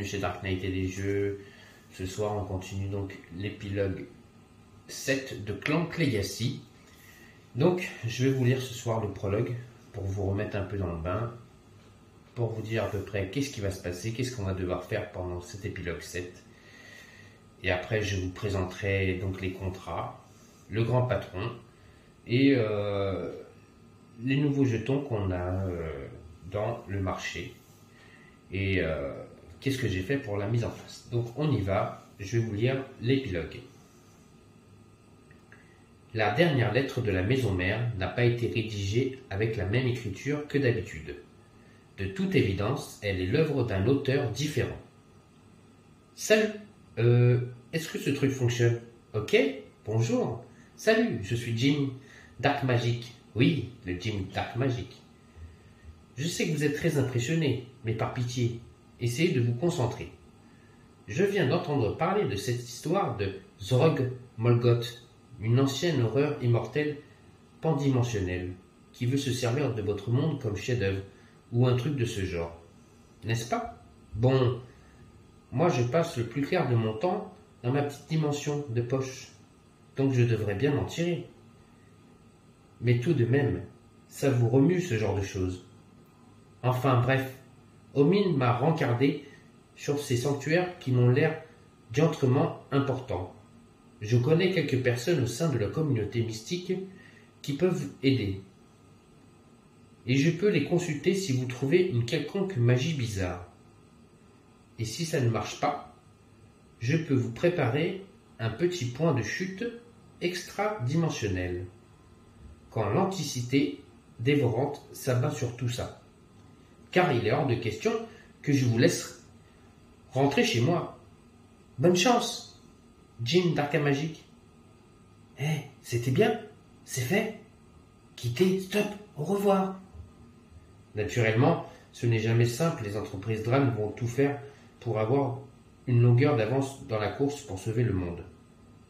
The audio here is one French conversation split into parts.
chez Dark Knight et des jeux. Ce soir, on continue donc l'épilogue 7 de Clank Legacy. Donc, je vais vous lire ce soir le prologue pour vous remettre un peu dans le bain, pour vous dire à peu près qu'est-ce qui va se passer, qu'est-ce qu'on va devoir faire pendant cet épilogue 7. Et après, je vous présenterai donc les contrats, le grand patron et les nouveaux jetons qu'on a dans le marché. Et qu'est-ce que j'ai fait pour la mise en place. Donc on y va, je vais vous lire l'épilogue. La dernière lettre de la maison mère n'a pas été rédigée avec la même écriture que d'habitude. De toute évidence, elle est l'œuvre d'un auteur différent. Salut, est-ce que ce truc fonctionne? Ok, bonjour. Salut, je suis Jim Dark Magic. Oui, le Jim Dark Magic. Je sais que vous êtes très impressionné, mais par pitié, essayez de vous concentrer. Je viens d'entendre parler de cette histoire de Zorg Morgoth, une ancienne horreur immortelle pandimensionnelle, qui veut se servir de votre monde comme chef-d'œuvre, ou un truc de ce genre. N'est-ce pas? Bon, moi je passe le plus clair de mon temps dans ma petite dimension de poche, donc je devrais bien m'en tirer. Mais tout de même, ça vous remue ce genre de choses. Enfin bref, Omin m'a rencardé sur ces sanctuaires qui m'ont l'air diantrement importants. Je connais quelques personnes au sein de la communauté mystique qui peuvent aider. Et je peux les consulter si vous trouvez une quelconque magie bizarre. Et si ça ne marche pas, je peux vous préparer un petit point de chute extra-dimensionnel. Quand l'anticité dévorante s'abat sur tout ça. Car il est hors de question que je vous laisse rentrer chez moi. Bonne chance, Jim Dark Magic. C'était bien, c'est fait. Quittez, stop, au revoir. Naturellement, ce n'est jamais simple, les entreprises Dran vont tout faire pour avoir une longueur d'avance dans la course pour sauver le monde.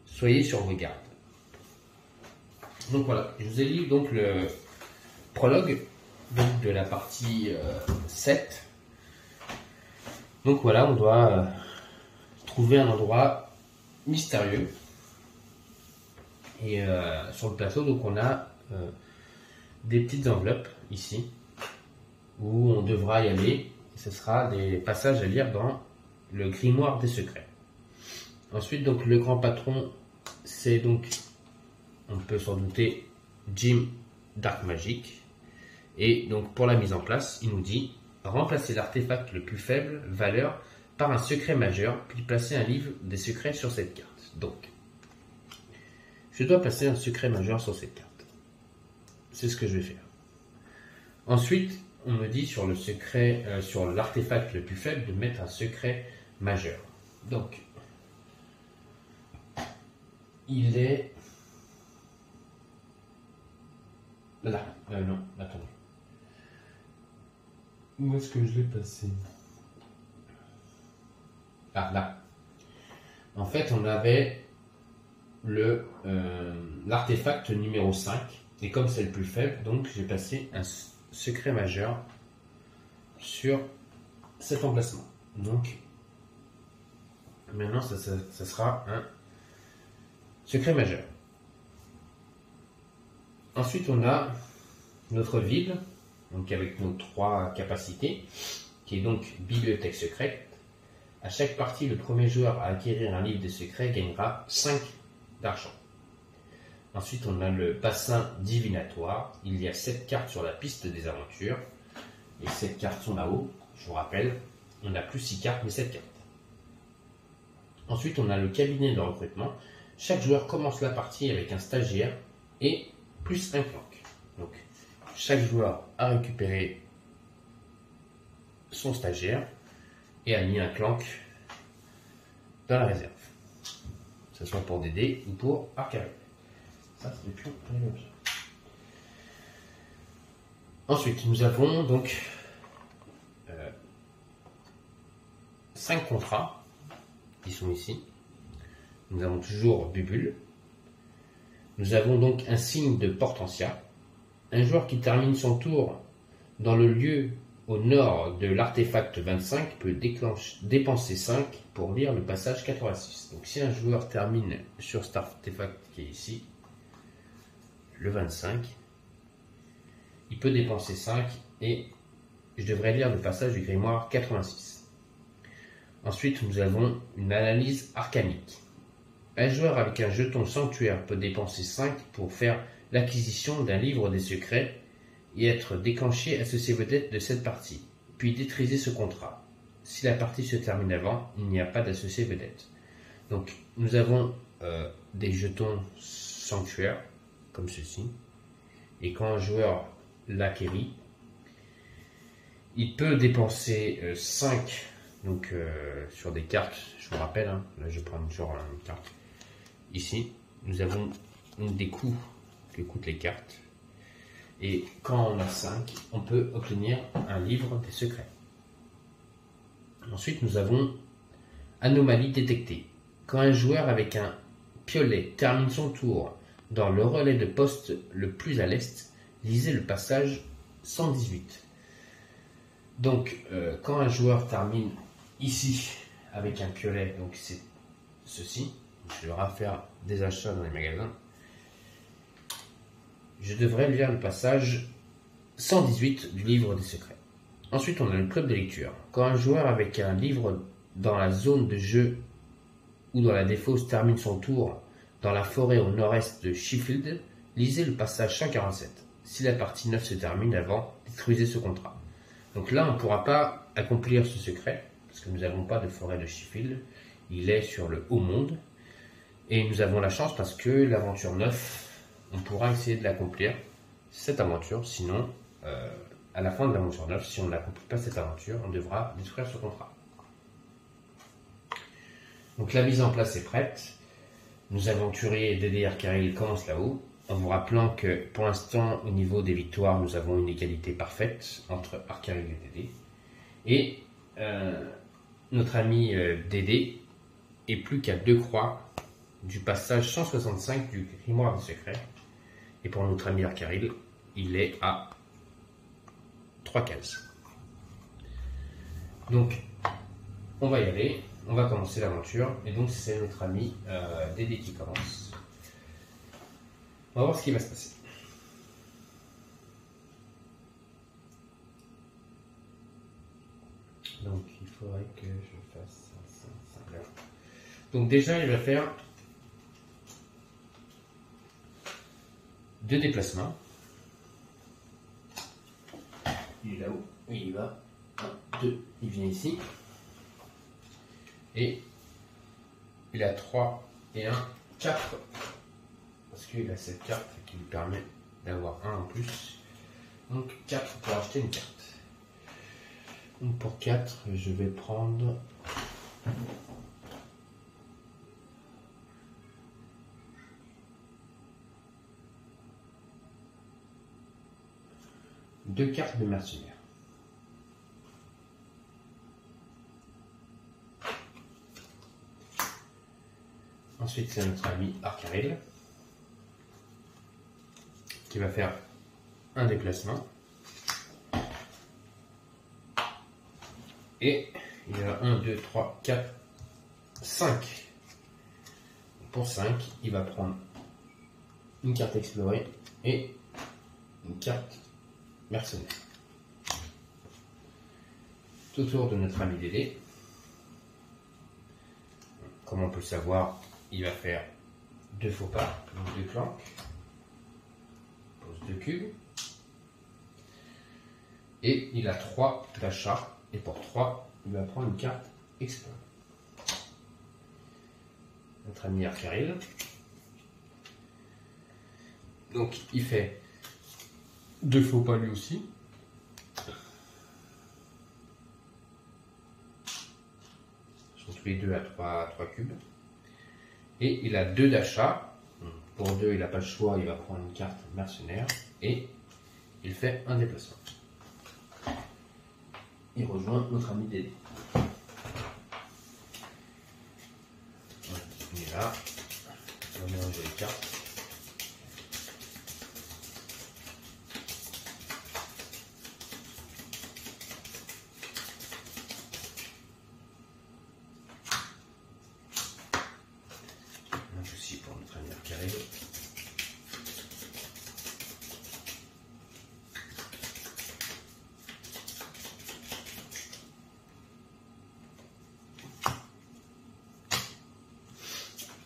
Soyez sur vos gardes. Donc voilà, je vous ai lu donc le prologue donc de la partie 7. Donc voilà, on doit trouver un endroit mystérieux. Et sur le plateau, donc on a des petites enveloppes ici où on devra y aller. Ce sera des passages à lire dans le grimoire des secrets. Ensuite, donc le grand patron, c'est donc, on peut s'en douter, Jim Dark Magic. Et donc pour la mise en place, il nous dit remplacer l'artefact le plus faible valeur par un secret majeur, puis placer un livre des secrets sur cette carte. Donc, je dois placer un secret majeur sur cette carte. C'est ce que je vais faire. Ensuite, on me dit sur le secret, sur l'artefact le plus faible, de mettre un secret majeur. Donc, il est là. Non, attendez. Où est-ce que je l'ai placé? Ah, là. En fait, on avait l'artefact numéro 5. Et comme c'est le plus faible, donc j'ai passé un secret majeur sur cet emplacement. Donc, maintenant, ça sera un secret majeur. Ensuite, on a notre ville, donc avec nos 3 capacités, qui est donc bibliothèque secrète. À chaque partie, le premier joueur à acquérir un livre de secrets gagnera 5 d'argent. Ensuite, on a le bassin divinatoire. Il y a 7 cartes sur la piste des aventures. Les 7 cartes sont là-haut. Je vous rappelle, on n'a plus 6 cartes, mais 7 cartes. Ensuite, on a le cabinet de recrutement. Chaque joueur commence la partie avec un stagiaire et plus un clank. Donc, chaque joueur a récupéré son stagiaire et a mis un clank dans la réserve. Que ce soit pour des dés ou pour arcader. Ça, c'est plus un objet. Ensuite, nous avons donc 5 contrats qui sont ici. Nous avons toujours Bubule. Nous avons donc un signe de Portentia. Un joueur qui termine son tour dans le lieu au nord de l'artefact 25 peut dépenser 5 pour lire le passage 86. Donc si un joueur termine sur cet artefact qui est ici, le 25, il peut dépenser 5 et je devrais lire le passage du grimoire 86. Ensuite, nous avons une analyse arcanique. Un joueur avec un jeton sanctuaire peut dépenser 5 pour faire l'acquisition d'un livre des secrets et être déclenché associé vedette de cette partie, puis détriser ce contrat. Si la partie se termine avant, il n'y a pas d'associé vedette. Donc, nous avons des jetons sanctuaires, comme ceci, et quand un joueur l'acquérit, il peut dépenser 5 donc, sur des cartes, je vous rappelle, hein, là je prends toujours une carte. Ici, nous avons des coûts que coûtent les cartes. Et quand on a 5, on peut obtenir un livre des secrets. Ensuite, nous avons anomalie détectée. Quand un joueur avec un piolet termine son tour dans le relais de poste le plus à l'est, lisez le passage 118. Donc, quand un joueur termine ici avec un piolet, donc c'est ceci, je devrais faire des achats dans les magasins, je devrais lire le passage 118 du livre des secrets. Ensuite, on a le club de lecture. Quand un joueur avec un livre dans la zone de jeu ou dans la défausse termine son tour dans la forêt au nord-est de Sheffield, lisez le passage 147. Si la partie 9 se termine avant, détruisez ce contrat. Donc là, on ne pourra pas accomplir ce secret, parce que nous n'avons pas de forêt de Sheffield. Il est sur le haut monde. Et nous avons la chance parce que l'aventure 9, on pourra essayer de l'accomplir, cette aventure. Sinon, à la fin de l'aventure 9, si on n'accomplit pas cette aventure, on devra détruire ce contrat. Donc la mise en place est prête. Nos aventuriers Dédé et Arcaril commencent là-haut, en vous rappelant que pour l'instant, au niveau des victoires, nous avons une égalité parfaite entre Arcaril et Dédé. Et notre ami Dédé est plus qu'à 2 croix du passage 165 du grimoire des secrets. Et pour notre ami Arcaril, il est à 3 cases. Donc, on va y aller, on va commencer l'aventure. Et donc, c'est notre ami Dédé qui commence. On va voir ce qui va se passer. Donc, il faudrait que je fasse ça. Donc, déjà, il va faire 2 déplacements. Il est là-haut. Oui, il va. 1, 2. Il vient ici. Et il a 3 et 1, 4. Parce qu'il a cette carte qui lui permet d'avoir 1 en plus. Donc 4 pour acheter une carte. Donc pour 4, je vais prendre... deux cartes de mercenaires. Ensuite, c'est notre ami Arcaril qui va faire un déplacement. Et il y a 1, 2, 3, 4, 5. Pour 5, il va prendre une carte explorée et une carte mercenaire. Tout autour de notre ami Dédé. Comme on peut le savoir, il va faire 2 faux pas, donc 2 clanques, pose 2 cubes, et il a 3 d'achats, et pour 3, il va prendre une carte explorée. Notre ami Arcaril. Donc il fait 2 faux pas lui aussi. Ils sont tous les deux à 3 cubes. Et il a 2 d'achat. Pour 2, il n'a pas le choix, il va prendre une carte mercenaire. Et il fait un déplacement. Il rejoint notre ami Dédé. Il est là. On va mélanger les cartes. dernière qui arrive.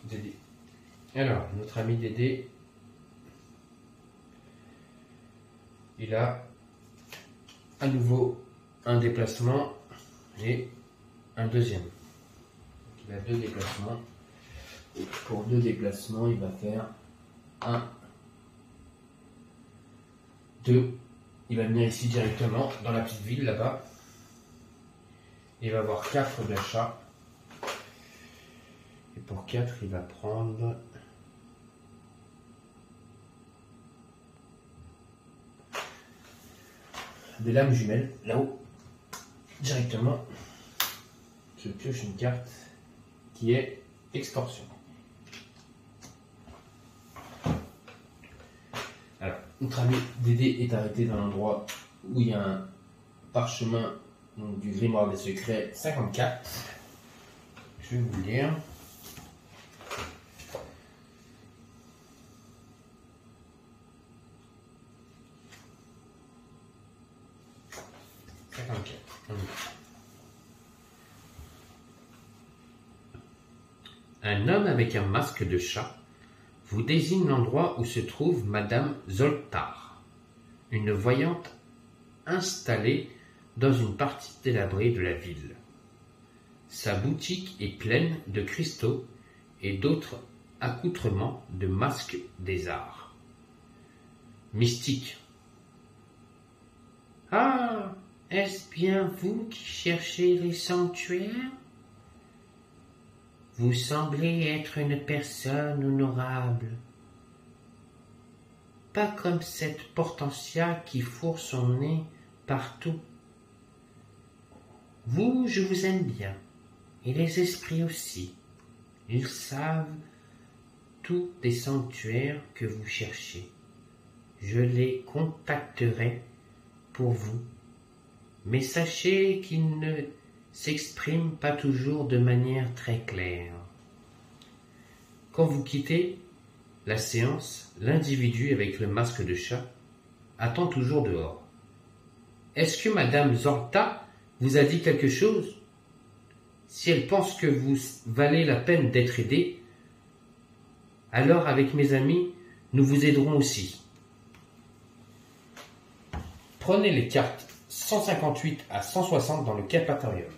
Dédé. Alors, notre ami Dédé, il a à nouveau un déplacement et un deuxième. Donc, il a 2 déplacements. Et pour 2 déplacements, il va faire 1, 2. Il va venir ici directement dans la petite ville là-bas. Il va avoir 4 d'achats. Et pour 4, il va prendre des lames jumelles là-haut. Directement, je pioche une carte qui est extorsion. Alors, notre ami Dédé est arrêté dans l'endroit où il y a un parchemin du grimoire des secrets 54. Je vais vous le lire. Un homme avec un masque de chat vous désigne l'endroit où se trouve Madame Zoltar, une voyante installée dans une partie délabrée de la ville. Sa boutique est pleine de cristaux et d'autres accoutrements de masques des arts. Mystique. Ah, est-ce bien vous qui cherchez les sanctuaires? Vous semblez être une personne honorable. Pas comme cette Portensia qui fourre son nez partout. Vous, je vous aime bien, et les esprits aussi. Ils savent tout des sanctuaires que vous cherchez. Je les contacterai pour vous. Mais sachez qu'ils ne s'expriment pas toujours de manière très claire. Quand vous quittez la séance, l'individu avec le masque de chat attend toujours dehors. Est-ce que Madame Zorta vous a dit quelque chose? Si elle pense que vous valez la peine d'être aidé, alors avec mes amis, nous vous aiderons aussi. Prenez les cartes 158 à 160 dans le Capatorium.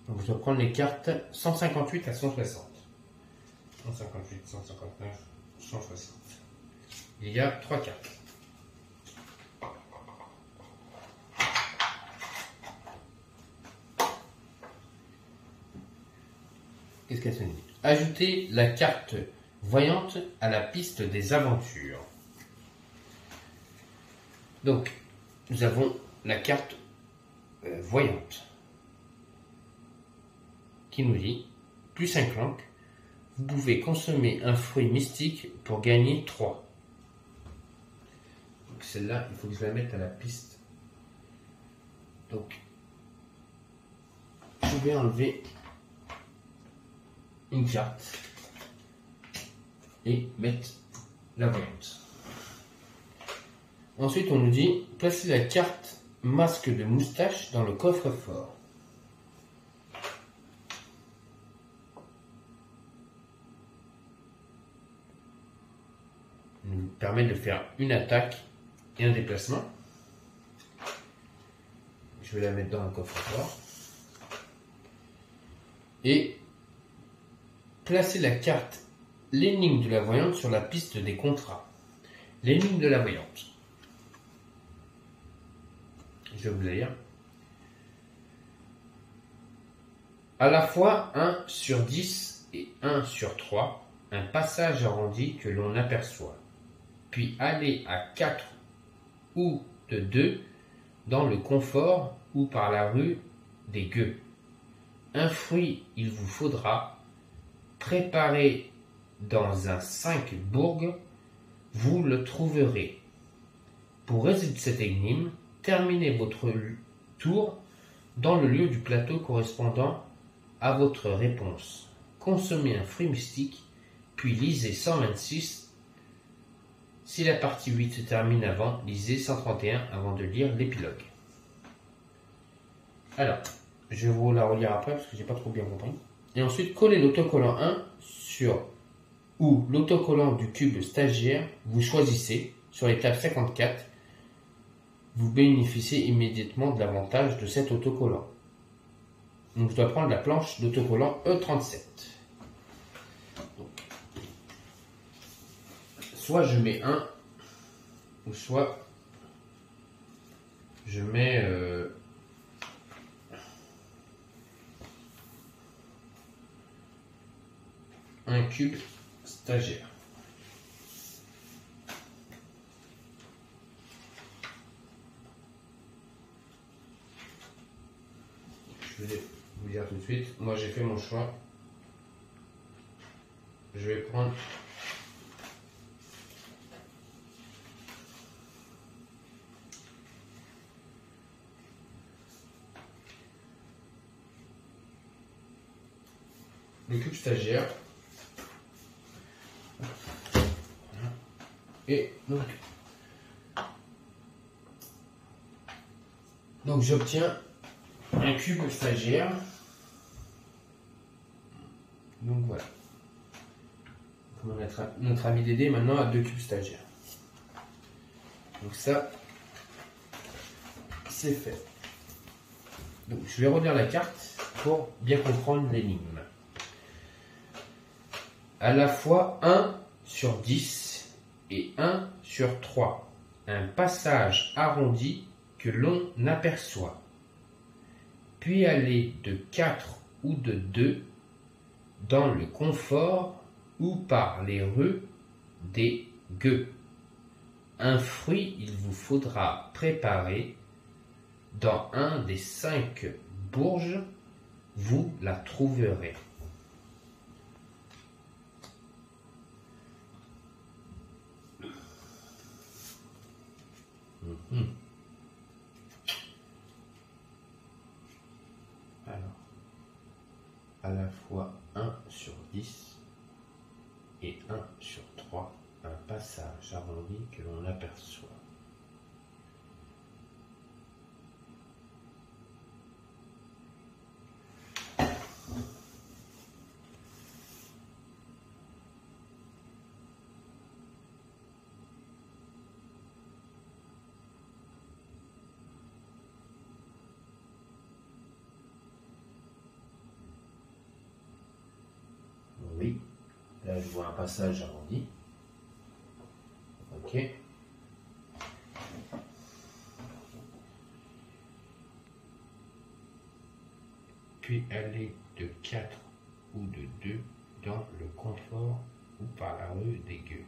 Donc je vais prendre les cartes 158 à 160. 158, 159, 160. Il y a 3 cartes. Qu'est-ce qu'elle se dit? Ajoutez la carte voyante à la piste des aventures. Donc, nous avons la carte voyante qui nous dit, plus 5 langues, vous pouvez consommer un fruit mystique pour gagner 3. Donc celle-là, il faut que je la mette à la piste. Donc, je vais enlever une carte et mettre la voyante. Ensuite, on nous dit, placez la carte masque de moustache dans le coffre-fort. Nous permet de faire une attaque et un déplacement. Je vais la mettre dans le coffre-fort. Et placer la carte l'énigme de la voyante sur la piste des contrats. L'énigme de la voyante. Je vais vous la lire. À la fois 1 sur 10 et 1 sur 3 un passage arrondi que l'on aperçoit, puis aller à 4 ou de 2 dans le confort ou par la rue des gueux. Un fruit il vous faudra, préparé dans un 5 bourg, vous le trouverez. Pour résoudre cette énigme, terminez votre tour dans le lieu du plateau correspondant à votre réponse. Consommez un fruit mystique, puis lisez 126. Si la partie 8 se termine avant, lisez 131 avant de lire l'épilogue. Alors, je vais vous la relire après parce que j'ai pas trop bien compris. Et ensuite, collez l'autocollant 1 sur ou l'autocollant du cube stagiaire, vous choisissez sur l'étape 54. Vous bénéficiez immédiatement de l'avantage de cet autocollant. Donc je dois prendre la planche d'autocollant E37. Donc, soit je mets 1, ou soit je mets un cube stagiaire. Je vais vous dire tout de suite, moi j'ai fait mon choix. Je vais prendre le cube stagiaire. Et donc j'obtiens un cube stagiaire. Donc voilà. Notre ami Dédé maintenant a 2 cubes stagiaires. Donc ça, c'est fait. Donc je vais relire la carte pour bien comprendre l'énigme. À la fois 1 sur 10 et 1 sur 3. Un passage arrondi que l'on aperçoit. Puis aller de 4 ou de 2 dans le confort ou par les rues des gueux. Un fruit il vous faudra préparer dans un des 5 bourges, vous la trouverez. Alors, à la fois 1 sur 10 et 1 sur 3, un passage arrondi que l'on aperçoit. Oui, là je vois un passage arrondi. Ok. Puis aller de 4 ou de 2 dans le confort ou par la rue des gueux.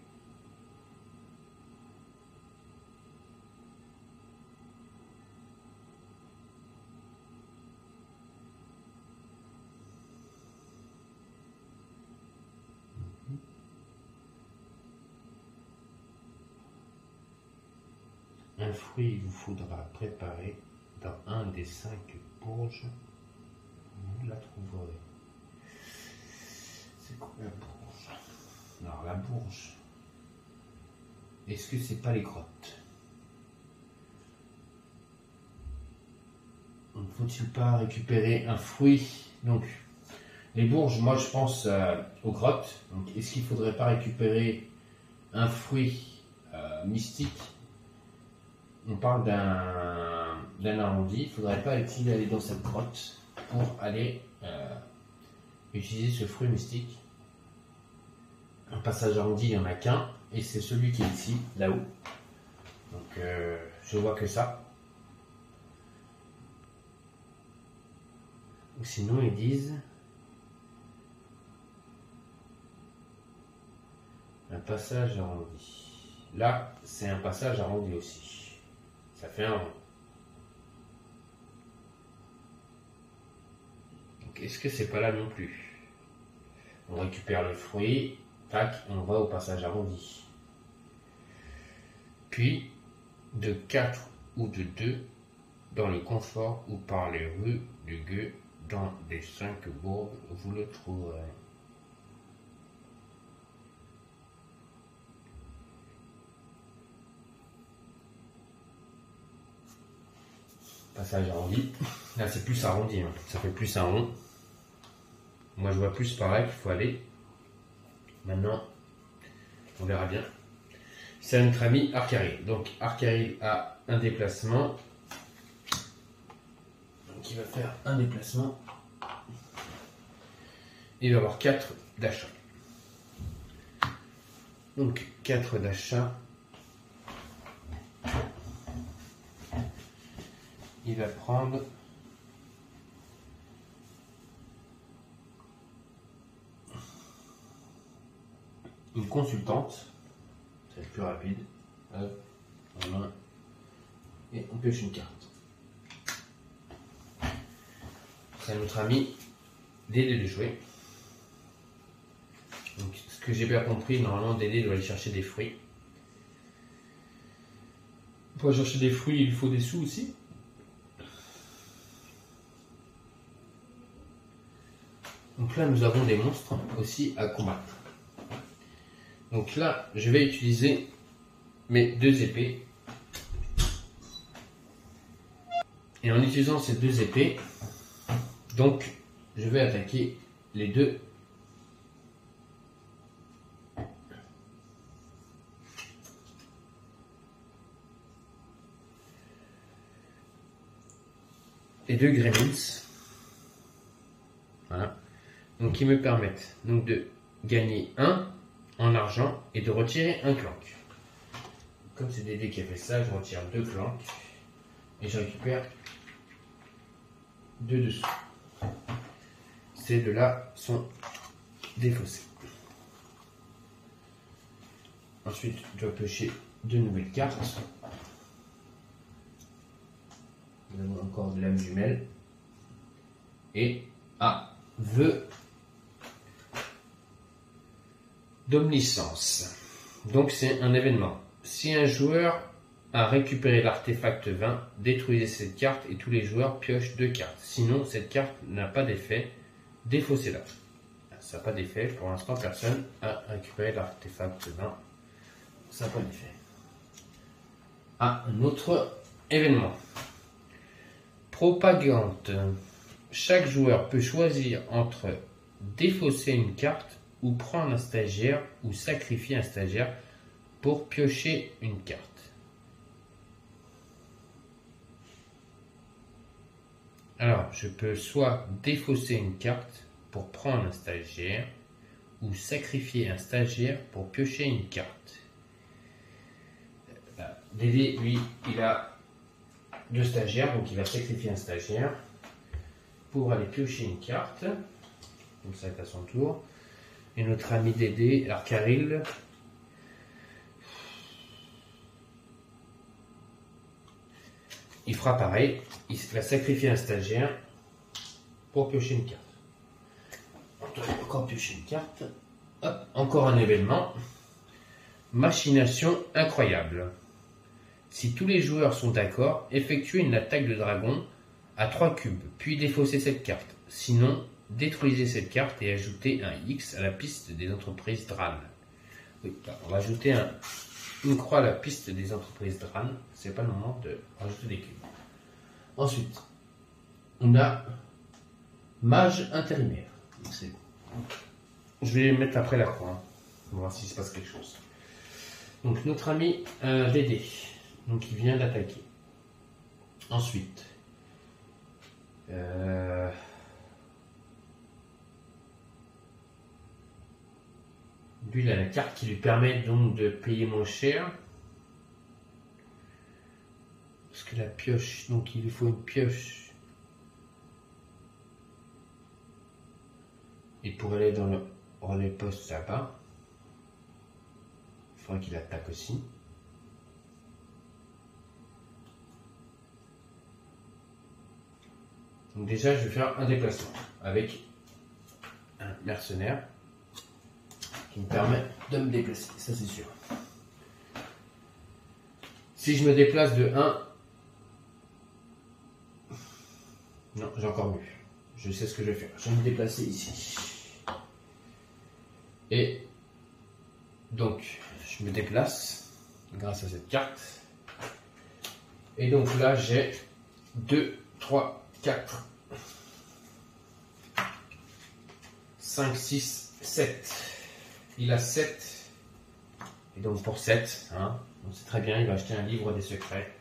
Un fruit il vous faudra préparer dans un des 5 bourges, vous la trouverez. C'est quoi la bourge? Alors la bourge, est-ce que c'est pas les grottes? Faut-il pas récupérer un fruit? Donc les bourges, moi je pense aux grottes. Donc est-ce qu'il faudrait pas récupérer un fruit mystique? On parle d'un arrondi, il ne faudrait pas aller dans cette grotte pour aller utiliser ce fruit mystique. Un passage arrondi, il n'y en a qu'un, et c'est celui qui est ici, là-haut. Donc je vois que ça. Ou sinon ils disent Un passage arrondi. Là, c'est un passage arrondi aussi. Ça fait un rond. Donc, est-ce que c'est pas là non plus? On récupère le fruit. Tac, on va au passage arrondi. Puis, de 4 ou de 2, dans le confort ou par les rues du gueux, dans les 5 bourgs, vous le trouverez. Passage arrondi. Là, c'est plus arrondi, hein. Ça fait plus un rond. Moi, je vois plus par là qu'il faut aller. Maintenant, on verra bien. C'est notre ami Arcaril. Donc, Arcaril a un déplacement. Donc, il va faire un déplacement. Il va avoir 4 d'achat. Donc, 4 d'achat. Il va prendre une consultante. C'est le plus rapide. Hop, en main. Et on pioche une carte. C'est à notre ami Dédé de jouer. Donc, ce que j'ai bien compris, normalement Dédé doit aller chercher des fruits. Pour aller chercher des fruits, il faut des sous aussi. Donc là, nous avons des monstres aussi à combattre. Donc là, je vais utiliser mes 2 épées. Et en utilisant ces 2 épées, donc je vais attaquer les 2. Les 2 gremlins. Voilà. Donc qui me permettent donc de gagner 1 en argent et de retirer un clank. Comme c'est Dédé qui a fait ça, je retire 2 clanks et je récupère 2 dessous. Ces 2-là sont défaussés. Ensuite, je dois piocher 2 nouvelles cartes. Nous avons encore de l'âme jumelle. Et vœu d'omniscience. Donc c'est un événement. Si un joueur a récupéré l'artefact 20, détruisez cette carte et tous les joueurs piochent 2 cartes. Sinon, cette carte n'a pas d'effet. Défaussez-la. Ça n'a pas d'effet. Pour l'instant, personne a récupéré l'artefact 20. Ça n'a pas d'effet. Un autre événement. Propagande. Chaque joueur peut choisir entre défausser une carte ou prendre un stagiaire ou sacrifier un stagiaire pour piocher une carte. Alors, je peux soit défausser une carte pour prendre un stagiaire ou sacrifier un stagiaire pour piocher une carte. Dédé, lui, il a 2 stagiaires, donc il va sacrifier un stagiaire pour aller piocher une carte. Donc ça va être à son tour. Et notre ami Dédé, Arcaril, il fera pareil. Il va sacrifier un stagiaire pour piocher une carte. On doit encore piocher une carte. Hop, encore un événement. Machination incroyable. Si tous les joueurs sont d'accord, effectuez une attaque de dragon à 3 cubes, puis défaussez cette carte. Sinon, détruisez cette carte et ajoutez un X à la piste des entreprises Dran. Oui, on va ajouter une croix à la piste des entreprises Dran. C'est pas le moment de rajouter des cubes. Ensuite, on a Mage intérimaire. Je vais mettre après la croix. Hein. On va voir s'il se passe quelque chose. Donc notre ami Dédé. Donc il vient d'attaquer. Ensuite, lui il a la carte qui lui permet donc de payer moins cher. Parce que la pioche, donc il lui faut une pioche. Et pour aller dans le relais poste là-bas. faudrait qu'il attaque aussi. Donc déjà, je vais faire un déplacement avec un mercenaire qui me permet de me déplacer, ça c'est sûr. Si je me déplace de 1, non, j'ai encore mieux. Je sais ce que je vais faire. Je vais me déplacer ici. Et donc, je me déplace grâce à cette carte. Et donc là, j'ai 2, 3, 4, 5, 6, 7. Il a 7. Et donc pour 7, hein, on sait très bien, il va acheter un livre des secrets.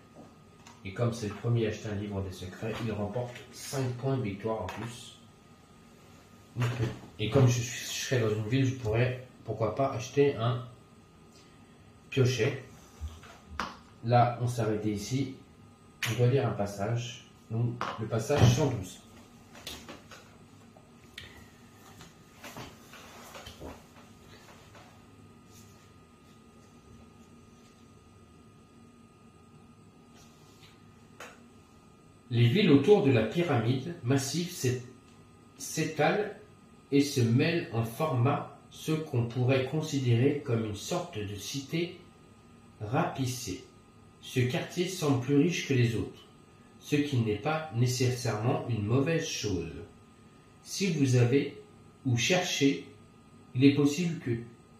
Et comme c'est le premier à acheter un livre des secrets, il remporte 5 points de victoire en plus. Et comme je serai dans une ville, je pourrais, pourquoi pas, acheter un piocher. Là, on s'est arrêté ici. On doit lire un passage. Donc, le passage 112. Les villes autour de la pyramide massive s'étalent et se mêlent en format ce qu'on pourrait considérer comme une sorte de cité rapissée. Ce quartier semble plus riche que les autres, ce qui n'est pas nécessairement une mauvaise chose. Si vous avez ou cherchez, il est possible que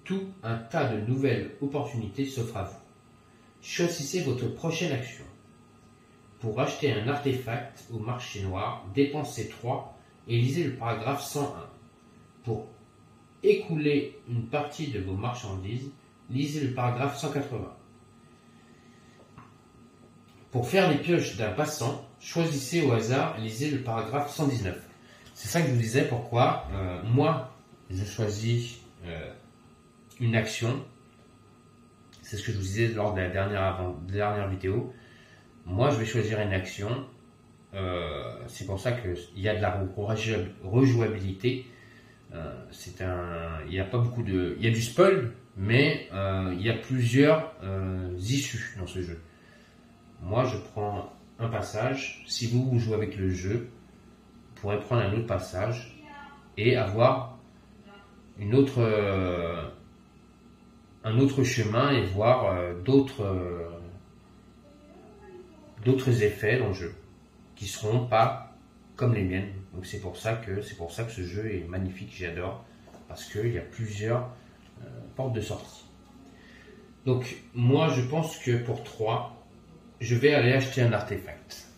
tout un tas de nouvelles opportunités s'offrent à vous. Choisissez votre prochaine action. Pour acheter un artefact au marché noir, dépensez 3 et lisez le paragraphe 101. Pour écouler une partie de vos marchandises, lisez le paragraphe 180. Pour faire les pioches d'un passant, choisissez au hasard et lisez le paragraphe 119. C'est ça que je vous disais pourquoi moi je choisis une action. C'est ce que je vous disais lors de la dernière vidéo. Moi, je vais choisir une action. C'est pour ça qu'il y a de la rejouabilité. Il y a pas beaucoup de, il y a du spoil, mais il y a plusieurs issues dans ce jeu. Moi, je prends un passage. Si vous jouez avec le jeu, vous pourrez prendre un autre passage et avoir un autre chemin et voir d'autres effets dans le jeu qui seront pas comme les miennes. Donc c'est pour ça que ce jeu est magnifique, j'adore, parce qu'il y a plusieurs portes de sortie. Donc moi je pense que pour 3, je vais aller acheter un artefact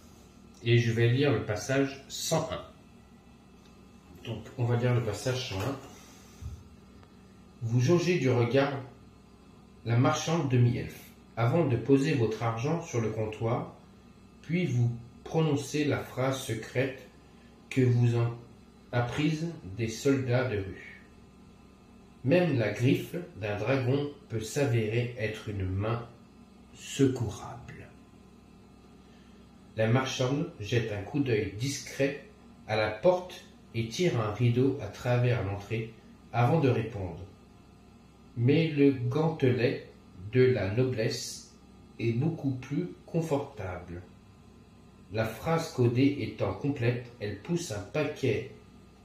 et je vais lire le passage 101. Donc on va lire le passage 101. Vous jaugez du regard la marchande demi-elfe avant de poser votre argent sur le comptoir. Puis vous prononcez la phrase secrète que vous ont apprise des soldats de rue. Même la griffe d'un dragon peut s'avérer être une main secourable. La marchande jette un coup d'œil discret à la porte et tire un rideau à travers l'entrée avant de répondre. Mais le gantelet de la noblesse est beaucoup plus confortable. La phrase codée étant complète, elle pousse un paquet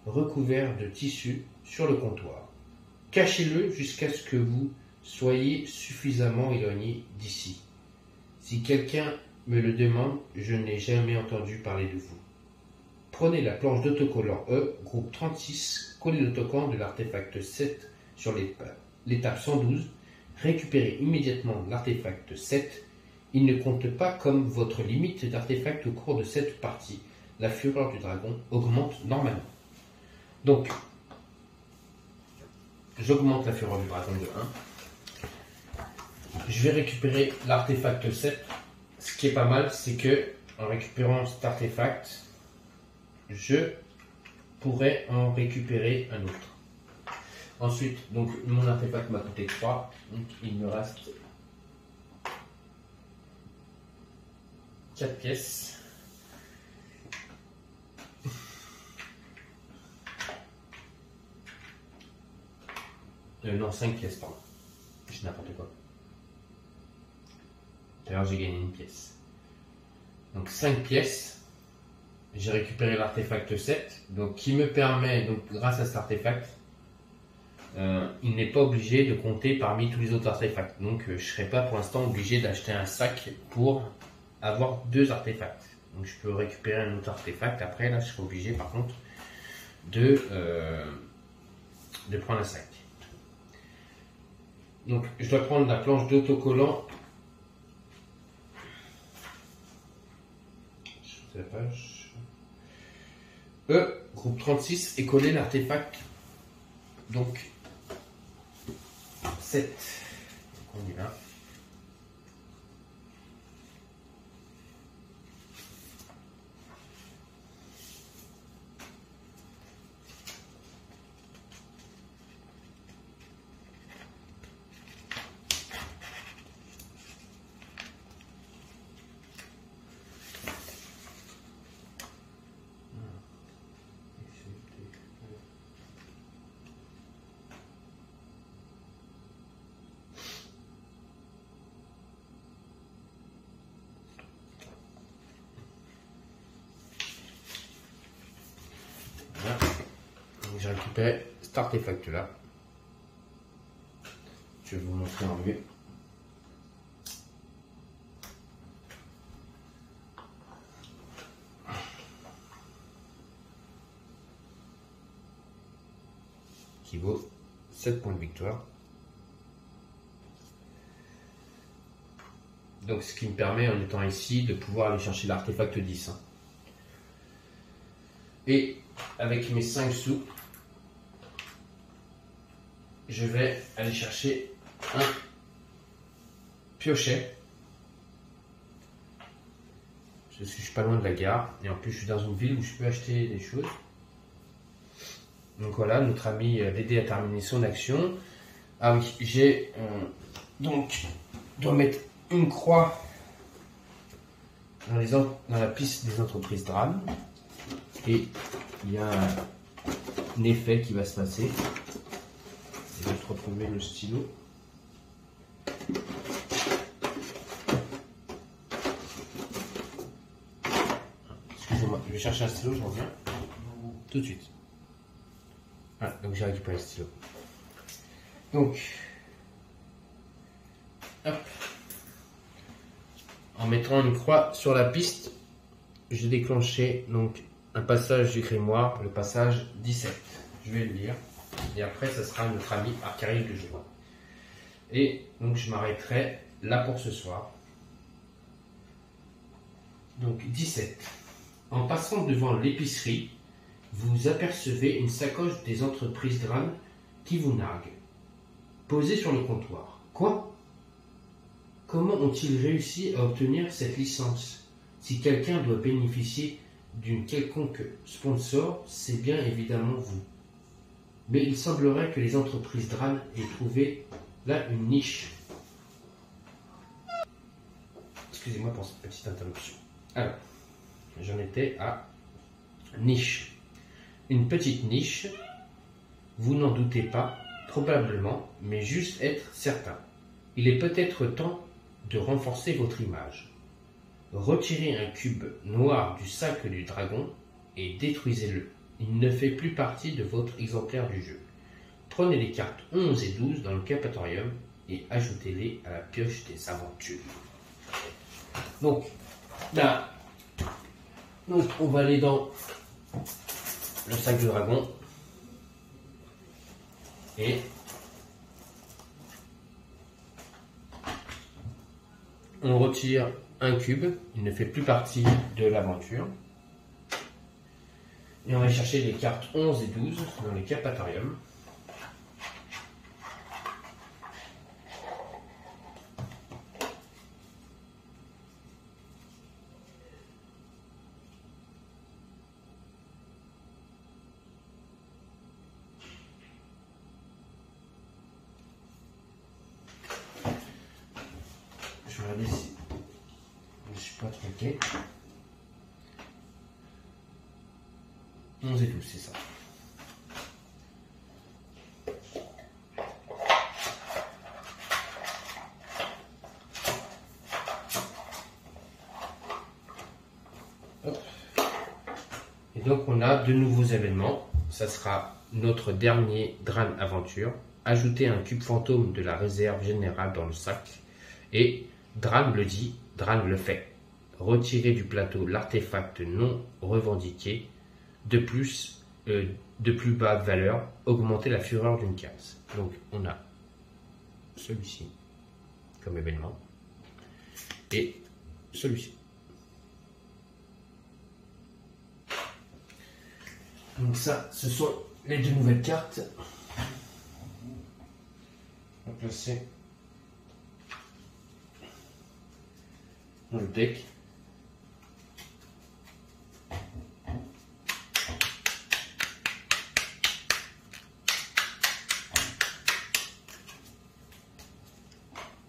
recouvert de tissu sur le comptoir. Cachez-le jusqu'à ce que vous soyez suffisamment éloigné d'ici. Si quelqu'un me le demande, je n'ai jamais entendu parler de vous. Prenez la planche d'autocollant E, groupe 36, collez l'autocollant de l'artefact 7 sur l'étape 112, récupérez immédiatement l'artefact 7. Il ne compte pas comme votre limite d'artefact au cours de cette partie. La fureur du dragon augmente normalement. Donc, j'augmente la fureur du dragon de 1. Je vais récupérer l'artefact 7. Ce qui est pas mal, c'est que en récupérant cet artefact, je pourrais en récupérer un autre. Ensuite, donc mon artefact m'a coûté 3, donc il me reste 4 pièces. Non, 5 pièces, pardon. Je n'importe quoi. D'ailleurs, j'ai gagné une pièce. Donc 5 pièces. J'ai récupéré l'artefact 7, donc qui me permet, donc grâce à cet artefact, il n'est pas obligé de compter parmi tous les autres artefacts. Donc je ne serai pas pour l'instant obligé d'acheter un sac pour avoir 2 artefacts. Donc je peux récupérer un autre artefact. Après là, je serai obligé par contre de prendre un sac. Donc je dois prendre la planche d'autocollant. La page. Groupe 36 et coller l'artefact. Donc 7. Donc on y va. Voilà. Donc j'ai récupéré cet artefact là. Je vais vous montrer en mieux. Qui vaut 7 points de victoire. Donc ce qui me permet en étant ici de pouvoir aller chercher l'artefact 10. Et avec mes 5 sous, je vais aller chercher un piocher. Je suis pas loin de la gare et en plus je suis dans une ville où je peux acheter des choses. Donc voilà, notre ami l'aider à terminer son action. Ah oui, j'ai donc dois mettre une croix dans la piste des entreprises DRAN et il y a un effet qui va se passer. Je vais retrouver le stylo. Excusez-moi, je vais chercher un stylo, je reviens tout de suite. Voilà, donc j'ai récupéré le stylo. Donc, hop, en mettant une croix sur la piste, j'ai déclenché donc un passage du grimoire, le passage 17. Je vais le lire. Et après, ça sera notre ami Arcariel de jour. Et donc, je m'arrêterai là pour ce soir. Donc, 17. En passant devant l'épicerie, vous apercevez une sacoche des entreprises DRAN qui vous nargue, posée sur le comptoir. Quoi? Comment ont-ils réussi à obtenir cette licence? Si quelqu'un doit bénéficier d'une quelconque sponsor, c'est bien évidemment vous. Mais il semblerait que les entreprises DRAN aient trouvé là une niche. Excusez-moi pour cette petite interruption. Alors, j'en étais à niche. Une petite niche, vous n'en doutez pas, probablement, mais juste être certain. Il est peut-être temps de renforcer votre image. Retirez un cube noir du sac du dragon et détruisez-le. Il ne fait plus partie de votre exemplaire du jeu. Prenez les cartes 11 et 12 dans le Capatorium et ajoutez-les à la pioche des aventures. Donc, là, on va aller dans le sac du dragon et on retire un cube, il ne fait plus partie de l'aventure. Et on va chercher les cartes 11 et 12 dans les Capatorium. Je vais regarder si je ne suis pas trompé. 11 et 12, c'est ça. donc on a de nouveaux événements. Ça sera notre dernier Dran Aventure. Ajouter un cube fantôme de la réserve générale dans le sac. Et Dran le dit, Dran le fait. Retirer du plateau l'artefact non revendiqué. De plus bas de valeur, augmenter la fureur d'une case. Donc on a celui-ci comme événement et celui-ci. Donc ça, ce sont les deux nouvelles cartes. On va placer dans le deck.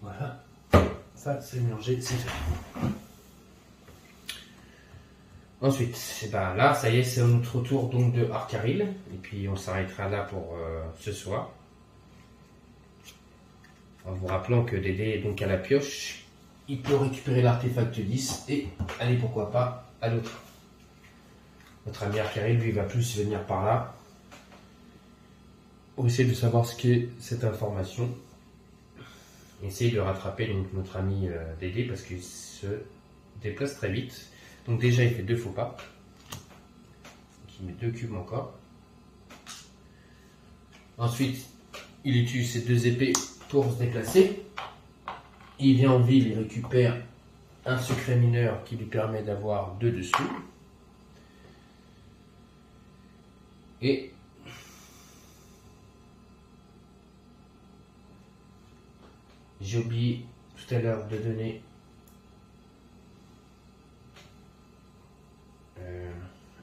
Voilà, ça c'est mélangé, c'est fait. Ensuite, là, ça y est, c'est notre tour donc de Arcaril. Et puis on s'arrêtera là pour ce soir. En vous rappelant que Dédé est donc à la pioche. Il peut récupérer l'artefact 10 et aller pourquoi pas à l'autre. Notre ami Arcaril, lui, va plus venir par là. Pour essayer de savoir ce qu'est cette information. Essayer de rattraper donc, notre ami Dédé parce qu'il se déplace très vite. Donc déjà il fait 2 faux pas. Donc, il met 2 cubes encore. Ensuite il utilise ses 2 épées pour se déplacer. Il vient en ville, il récupère un secret mineur qui lui permet d'avoir 2 dessous. Et j'ai oublié tout à l'heure de donner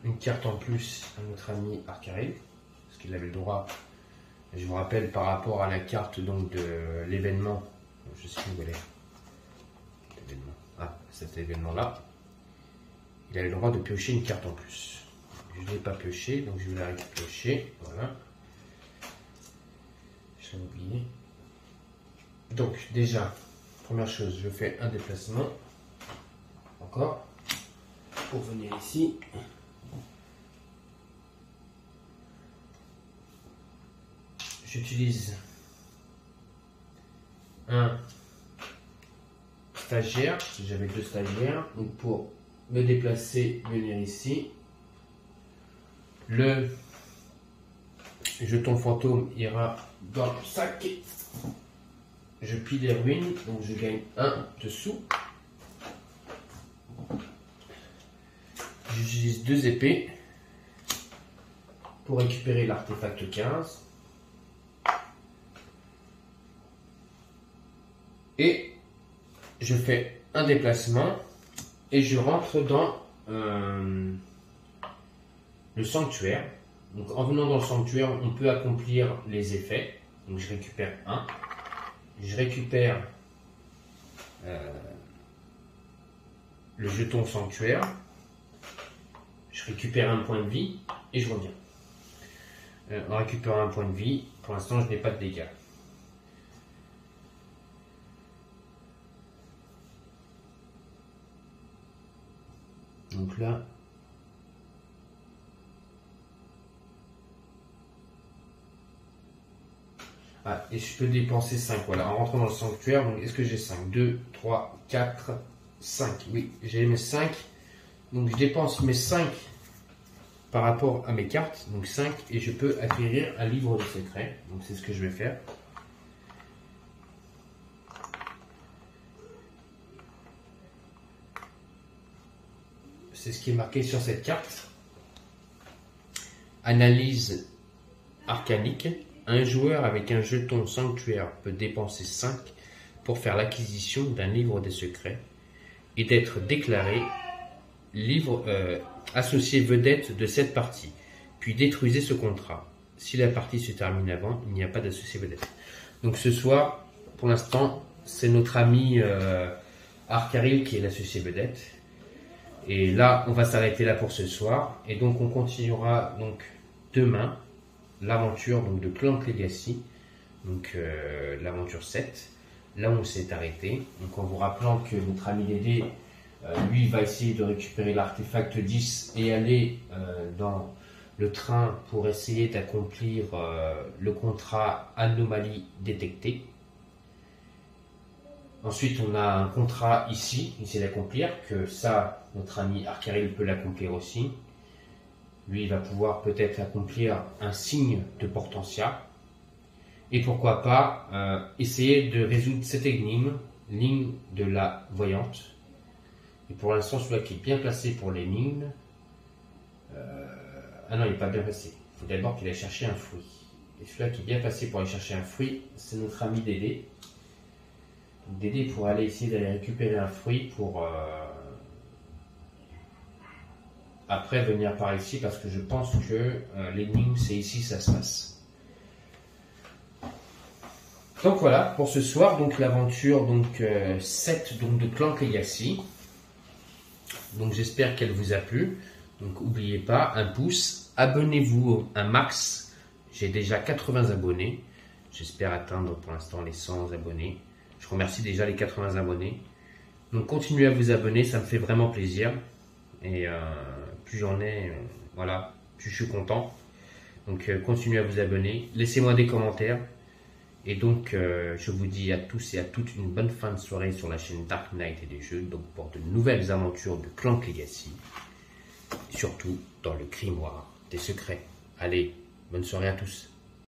une carte en plus à notre ami Arcaril, parce qu'il avait le droit. Je vous rappelle par rapport à la carte donc de l'événement, je sais où elle est. Ah, cet événement-là, il avait le droit de piocher une carte en plus. Je ne l'ai pas pioché, donc je vais la piocher. Voilà. Je l'ai oublié. Donc déjà, première chose, je fais un déplacement. Encore. Pour venir ici. J'utilise un stagiaire, j'avais 2 stagiaires, donc pour me déplacer, venir ici. Le jeton fantôme ira dans le sac. Je pille les ruines, donc je gagne 1 dessous. J'utilise 2 épées pour récupérer l'artefact 15. Et je fais un déplacement et je rentre dans le sanctuaire. Donc en venant dans le sanctuaire, on peut accomplir les effets. Donc je récupère 1. Je récupère le jeton sanctuaire. Je récupère un point de vie et je reviens. En récupérant un point de vie, pour l'instant je n'ai pas de dégâts. Donc là, et je peux dépenser 5, voilà, en rentrant dans le sanctuaire. Donc est-ce que j'ai 5? 2, 3, 4, 5. Oui, j'ai mes 5. Donc je dépense mes 5 par rapport à mes cartes. Donc 5 et je peux acquérir un livre de secret. Donc c'est ce que je vais faire. C'est ce qui est marqué sur cette carte. Analyse arcanique. Un joueur avec un jeton sanctuaire peut dépenser 5 pour faire l'acquisition d'un livre des secrets et d'être déclaré livre associé vedette de cette partie. Puis détruisez ce contrat. Si la partie se termine avant, il n'y a pas d'associé vedette. Donc ce soir, pour l'instant, c'est notre ami Arcaril qui est l'associé vedette. Et là, on va s'arrêter là pour ce soir. Et donc, on continuera donc demain l'aventure donc de Clank Legacy, donc l'aventure 7, là où on s'est arrêté. Donc, en vous rappelant que notre ami Dédé Lui, il va essayer de récupérer l'artefact 10 et aller dans le train pour essayer d'accomplir le contrat anomalie détectée. Ensuite, on a un contrat ici, il essaie d'accomplir, que ça, notre ami Arkaril peut l'accomplir aussi. Lui, il va pouvoir peut-être accomplir un signe de Portentia. Et pourquoi pas essayer de résoudre cette énigme, ligne de la voyante. Et pour l'instant, celui-là qui est bien placé pour l'énigme. Ah non, il n'est pas bien placé. Il faut d'abord qu'il aille chercher un fruit. Et celui-là qui est bien placé pour aller chercher un fruit, c'est notre ami Dédé. Dédé pour aller essayer d'aller récupérer un fruit pour après venir par ici, parce que je pense que l'énigme c'est ici ça se passe. Donc voilà pour ce soir, donc l'aventure 7 donc de Clank Legacy. Donc j'espère qu'elle vous a plu. Donc n'oubliez pas un pouce, abonnez-vous un max. J'ai déjà 80 abonnés. J'espère atteindre pour l'instant les 100 abonnés. Je remercie déjà les 80 abonnés. Donc continuez à vous abonner, ça me fait vraiment plaisir. Et plus j'en ai, voilà, plus je suis content. Donc continuez à vous abonner, laissez-moi des commentaires. Et donc je vous dis à tous et à toutes une bonne fin de soirée sur la chaîne Dark Knight et des jeux. Donc pour de nouvelles aventures de Clank Legacy. Surtout dans le grimoire des secrets. Allez, bonne soirée à tous.